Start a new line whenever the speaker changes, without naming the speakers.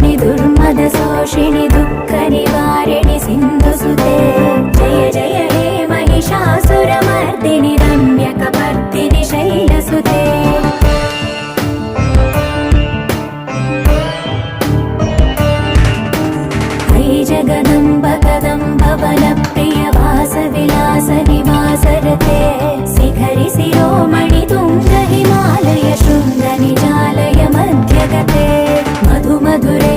नाशिनि दुर्मदशोषिणि दुःखनिवारिणि सिन्धुसुते जय जय हे महिषासुरमर्दिनि रम्यकपर्दिनि शैलसुते जगदम्ब कदम्ब वनप्रिय वासविलास निवासरते शिखरि शिरोमणि तुङ्ग हिमालय शृङ्ग निजालय मध्यगते मधु मधुरे